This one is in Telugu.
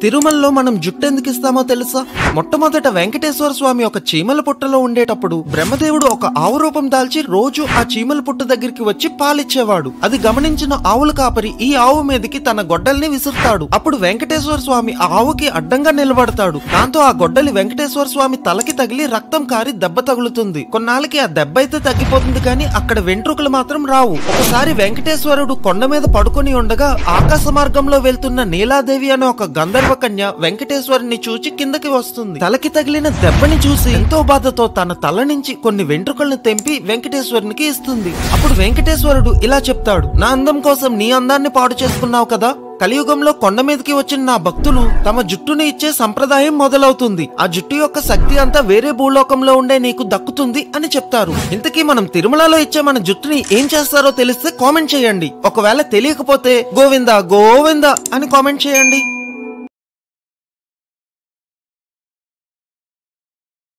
తిరుమలలో మనం జుట్టు ఎందుకు ఇస్తామో తెలుసా? మొట్టమొదట వెంకటేశ్వర స్వామి ఒక చీమల పుట్టలో ఉండేటప్పుడు బ్రహ్మదేవుడు ఒక ఆవు రూపం దాల్చి రోజు ఆ చీమల పుట్ట దగ్గరికి వచ్చి పాలిచ్చేవాడు. అది గమనించిన ఆవుల కాపరి ఈ ఆవు మీదకి తన గొడ్డల్ని విసురుతాడు. అప్పుడు వెంకటేశ్వర స్వామి ఆ ఆవుకి అడ్డంగా నిలబడతాడు. దాంతో ఆ గొడ్డలి వెంకటేశ్వర స్వామి తలకి తగిలి రక్తం కారి దెబ్బ తగులుతుంది. కొన్నాళ్ళకి ఆ దెబ్బ అయితే తగ్గిపోతుంది, కానీ అక్కడ వెంట్రుకలు మాత్రం రావు. ఒకసారి వెంకటేశ్వరుడు కొండ మీద పడుకొని ఉండగా ఆకాశ మార్గంలో వెళ్తున్న నీలాదేవి అనే ఒక గంధర్వ కన్య వెంకటేశ్వరుని చూచి కిందకి వస్తుంది. తలకి తగిలిన దెబ్బని చూసి ఎంతో బాధతో తన తల నుంచి కొన్ని వెంట్రుకలను తెంపి వెంకటేశ్వరునికి ఇస్తుంది. అప్పుడు వెంకటేశ్వరుడు ఇలా చెప్తాడు, నా అందం కోసం నీ అందాన్ని పాడు చేసుకున్నావు కదా, కలియుగంలో కొండ మీదకి వచ్చిన నా భక్తులు తమ జుట్టుని ఇచ్చే సంప్రదాయం మొదలవుతుంది. ఆ జుట్టు యొక్క శక్తి అంతా వేరే భూలోకంలో ఉండే నీకు దక్కుతుంది అని చెప్తారు. ఇంతకీ మనం తిరుమలలో ఇచ్చే మన జుట్టుని ఏం చేస్తారో తెలిస్తే కామెంట్ చేయండి. ఒకవేళ తెలియకపోతే గోవిందా గోవిందా అని కామెంట్ చేయండి.